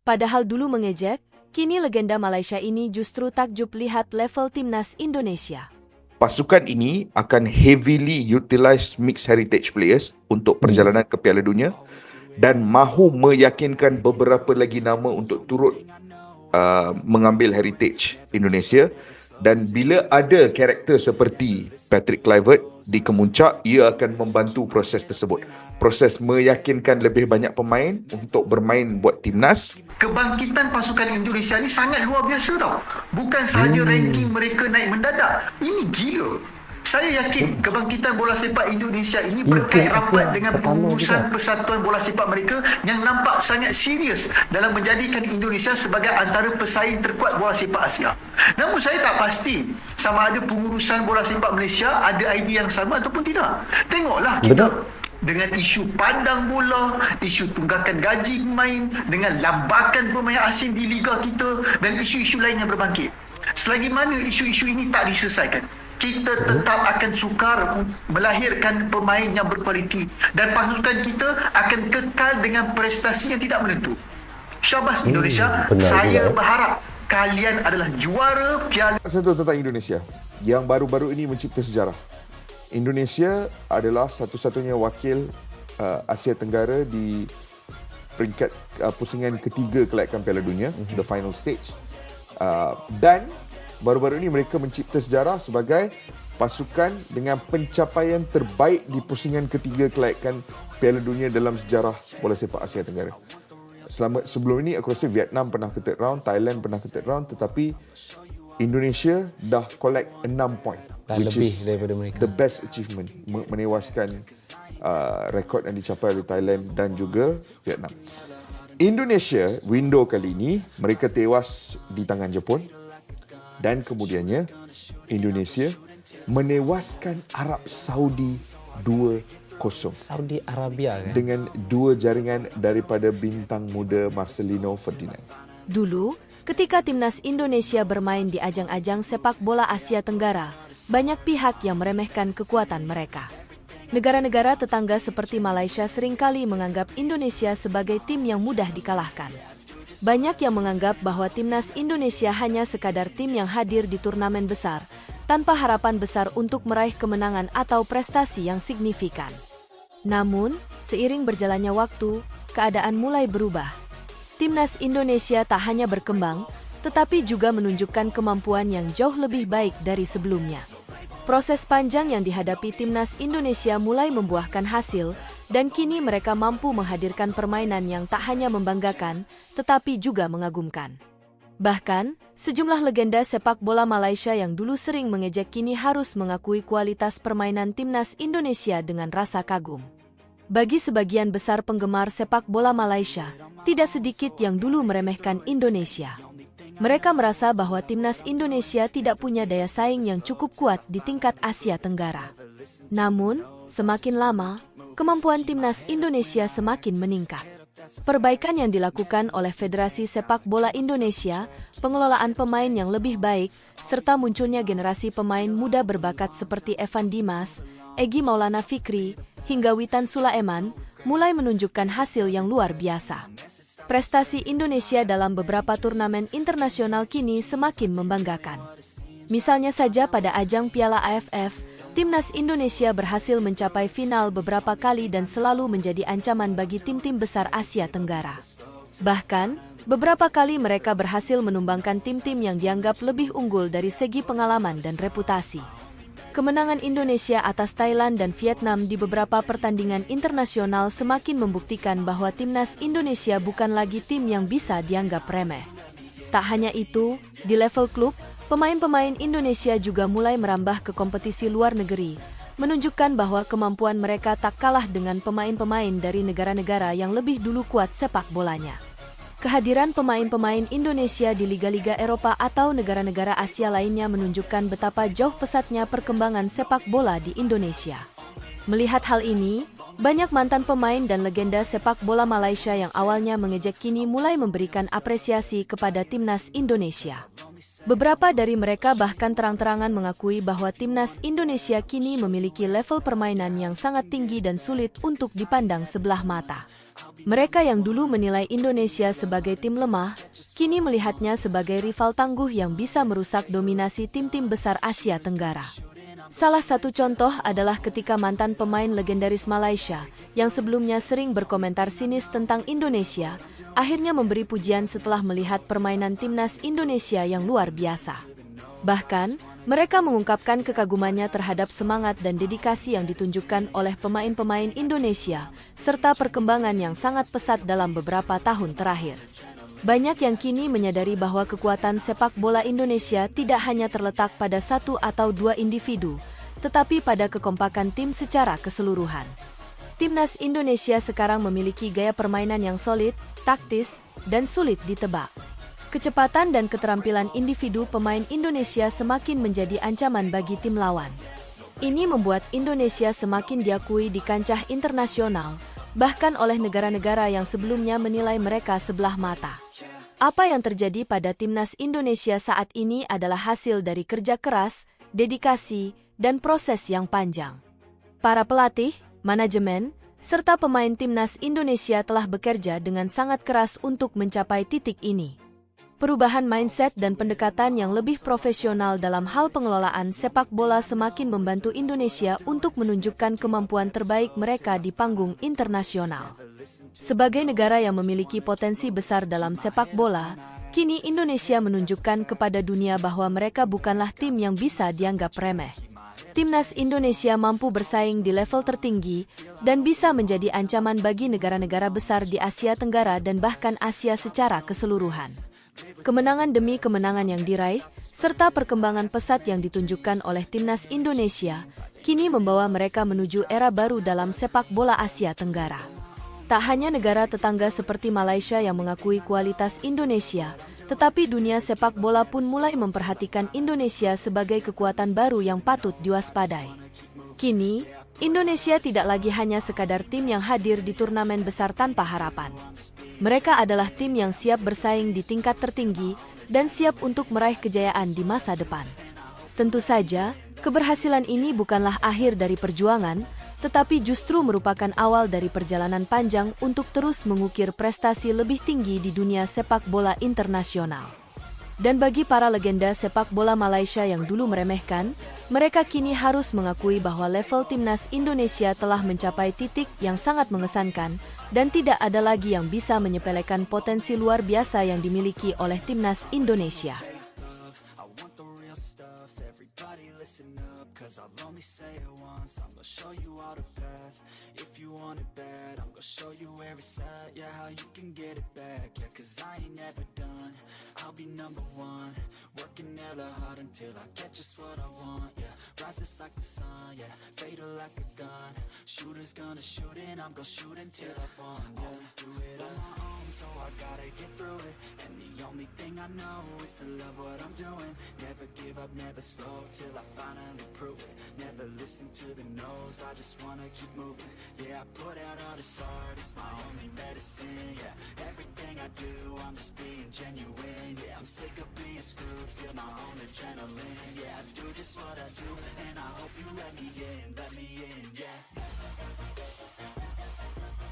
Padahal dulu mengejek, kini legenda Malaysia ini justru takjub lihat level timnas Indonesia. Pasukan ini akan heavily utilize mixed heritage players untuk perjalanan ke Piala Dunia dan mahu meyakinkan beberapa lagi nama untuk turut mengambil heritage Indonesia. Dan bila ada karakter seperti Patrick Kluivert di kemuncak, ia akan membantu proses tersebut. Proses meyakinkan lebih banyak pemain untuk bermain buat timnas. Kebangkitan pasukan Indonesia ni sangat luar biasa tau. Bukan sahaja ranking mereka naik mendadak. Ini gila. Saya yakin kebangkitan bola sepak Indonesia ini berkait rapat dengan pengurusan Persatuan Bola Sepak mereka yang nampak sangat serius dalam menjadikan Indonesia sebagai antara pesaing terkuat bola sepak Asia. Namun saya tak pasti sama ada pengurusan bola sepak Malaysia ada idea yang sama ataupun tidak. Tengoklah kita. Dengan isu pandang bola, isu tunggakan gaji pemain, dengan lambakan pemain asing di liga kita dan isu-isu lain yang berbangkit. Selagi mana isu-isu ini tak diselesaikan, kita tetap akan sukar melahirkan pemain yang berkualiti dan pasukan kita akan kekal dengan prestasi yang tidak menentu. Syabas Indonesia, saya berharap kalian adalah juara Piala. Sentuh tentang Indonesia yang baru-baru ini mencipta sejarah. Indonesia adalah satu-satunya wakil Asia Tenggara di peringkat pusingan ketiga kelayakan Piala Dunia, the final stage. Dan baru-baru ini mereka mencipta sejarah sebagai pasukan dengan pencapaian terbaik di pusingan ketiga kelayakan Piala Dunia dalam sejarah bola sepak Asia Tenggara. Sebelum ini aku rasa Vietnam pernah ke third round, Thailand pernah ke third round, tetapi Indonesia dah collect 6 point, which lebih is daripada mereka. The best achievement, menewaskan rekod yang dicapai oleh Thailand dan juga Vietnam. Indonesia window kali ini mereka tewas di tangan Jepun dan kemudiannya Indonesia menewaskan Arab Saudi 2-0. Saudi Arabia kan? Dengan 2 jaringan daripada bintang muda Marcelino Ferdinand. Dulu, ketika timnas Indonesia bermain di ajang-ajang sepak bola Asia Tenggara, banyak pihak yang meremehkan kekuatan mereka. Negara-negara tetangga seperti Malaysia seringkali menganggap Indonesia sebagai tim yang mudah dikalahkan. Banyak yang menganggap bahwa timnas Indonesia hanya sekadar tim yang hadir di turnamen besar, tanpa harapan besar untuk meraih kemenangan atau prestasi yang signifikan. Namun, seiring berjalannya waktu, keadaan mulai berubah. Timnas Indonesia tak hanya berkembang, tetapi juga menunjukkan kemampuan yang jauh lebih baik dari sebelumnya. Proses panjang yang dihadapi timnas Indonesia mulai membuahkan hasil, dan kini mereka mampu menghadirkan permainan yang tak hanya membanggakan, tetapi juga mengagumkan. Bahkan, sejumlah legenda sepak bola Malaysia yang dulu sering mengejek kini harus mengakui kualitas permainan timnas Indonesia dengan rasa kagum. Bagi sebagian besar penggemar sepak bola Malaysia, tidak sedikit yang dulu meremehkan Indonesia. Mereka merasa bahwa timnas Indonesia tidak punya daya saing yang cukup kuat di tingkat Asia Tenggara. Namun, semakin lama, kemampuan timnas Indonesia semakin meningkat. Perbaikan yang dilakukan oleh Federasi Sepak Bola Indonesia, pengelolaan pemain yang lebih baik, serta munculnya generasi pemain muda berbakat seperti Evan Dimas, Egy Maulana Fikri, hingga Witan Sulaiman, mulai menunjukkan hasil yang luar biasa. Prestasi Indonesia dalam beberapa turnamen internasional kini semakin membanggakan. Misalnya saja pada ajang Piala AFF, timnas Indonesia berhasil mencapai final beberapa kali dan selalu menjadi ancaman bagi tim-tim besar Asia Tenggara. Bahkan, beberapa kali mereka berhasil menumbangkan tim-tim yang dianggap lebih unggul dari segi pengalaman dan reputasi. Kemenangan Indonesia atas Thailand dan Vietnam di beberapa pertandingan internasional semakin membuktikan bahwa timnas Indonesia bukan lagi tim yang bisa dianggap remeh. Tak hanya itu, di level klub, pemain-pemain Indonesia juga mulai merambah ke kompetisi luar negeri, menunjukkan bahwa kemampuan mereka tak kalah dengan pemain-pemain dari negara-negara yang lebih dulu kuat sepak bolanya. Kehadiran pemain-pemain Indonesia di liga-liga Eropa atau negara-negara Asia lainnya menunjukkan betapa jauh pesatnya perkembangan sepak bola di Indonesia. Melihat hal ini, banyak mantan pemain dan legenda sepak bola Malaysia yang awalnya mengejek kini mulai memberikan apresiasi kepada timnas Indonesia. Beberapa dari mereka bahkan terang-terangan mengakui bahwa timnas Indonesia kini memiliki level permainan yang sangat tinggi dan sulit untuk dipandang sebelah mata. Mereka yang dulu menilai Indonesia sebagai tim lemah, kini melihatnya sebagai rival tangguh yang bisa merusak dominasi tim-tim besar Asia Tenggara. Salah satu contoh adalah ketika mantan pemain legendaris Malaysia, yang sebelumnya sering berkomentar sinis tentang Indonesia, akhirnya memberi pujian setelah melihat permainan timnas Indonesia yang luar biasa. Bahkan, mereka mengungkapkan kekagumannya terhadap semangat dan dedikasi yang ditunjukkan oleh pemain-pemain Indonesia, serta perkembangan yang sangat pesat dalam beberapa tahun terakhir. Banyak yang kini menyadari bahwa kekuatan sepak bola Indonesia tidak hanya terletak pada satu atau dua individu, tetapi pada kekompakan tim secara keseluruhan. Timnas Indonesia sekarang memiliki gaya permainan yang solid, taktis, dan sulit ditebak. Kecepatan dan keterampilan individu pemain Indonesia semakin menjadi ancaman bagi tim lawan. Ini membuat Indonesia semakin diakui di kancah internasional, bahkan oleh negara-negara yang sebelumnya menilai mereka sebelah mata. Apa yang terjadi pada timnas Indonesia saat ini adalah hasil dari kerja keras, dedikasi, dan proses yang panjang. Para pelatih, manajemen, serta pemain timnas Indonesia telah bekerja dengan sangat keras untuk mencapai titik ini. Perubahan mindset dan pendekatan yang lebih profesional dalam hal pengelolaan sepak bola semakin membantu Indonesia untuk menunjukkan kemampuan terbaik mereka di panggung internasional. Sebagai negara yang memiliki potensi besar dalam sepak bola, kini Indonesia menunjukkan kepada dunia bahwa mereka bukanlah tim yang bisa dianggap remeh. Timnas Indonesia mampu bersaing di level tertinggi dan bisa menjadi ancaman bagi negara-negara besar di Asia Tenggara dan bahkan Asia secara keseluruhan. Kemenangan demi kemenangan yang diraih, serta perkembangan pesat yang ditunjukkan oleh timnas Indonesia, kini membawa mereka menuju era baru dalam sepak bola Asia Tenggara. Tak hanya negara tetangga seperti Malaysia yang mengakui kualitas Indonesia, tetapi dunia sepak bola pun mulai memperhatikan Indonesia sebagai kekuatan baru yang patut diwaspadai. Kini, Indonesia tidak lagi hanya sekadar tim yang hadir di turnamen besar tanpa harapan. Mereka adalah tim yang siap bersaing di tingkat tertinggi dan siap untuk meraih kejayaan di masa depan. Tentu saja, keberhasilan ini bukanlah akhir dari perjuangan, tetapi justru merupakan awal dari perjalanan panjang untuk terus mengukir prestasi lebih tinggi di dunia sepak bola internasional. Dan bagi para legenda sepak bola Malaysia yang dulu meremehkan, mereka kini harus mengakui bahwa level timnas Indonesia telah mencapai titik yang sangat mengesankan, dan tidak ada lagi yang bisa menyepelekan potensi luar biasa yang dimiliki oleh timnas Indonesia. I'll be number one, working hella hard until I get just what I want, yeah. Rises like the sun, yeah, fatal like a gun. Shooters gonna shoot and I'm gonna shoot until I fall, yeah. Always do it on my own, so I gotta get through it. And the only thing I know is to love what I'm doing. Never give up, never slow, till I finally prove it. Never listen to the no's, I just wanna keep moving. Yeah, I put out all this art, it's my only medicine, yeah. Everything I do, I'm just being genuine. Yeah, I'm sick of being screwed, feel my own adrenaline. Yeah, I do just what I do, and I hope you let me in, yeah.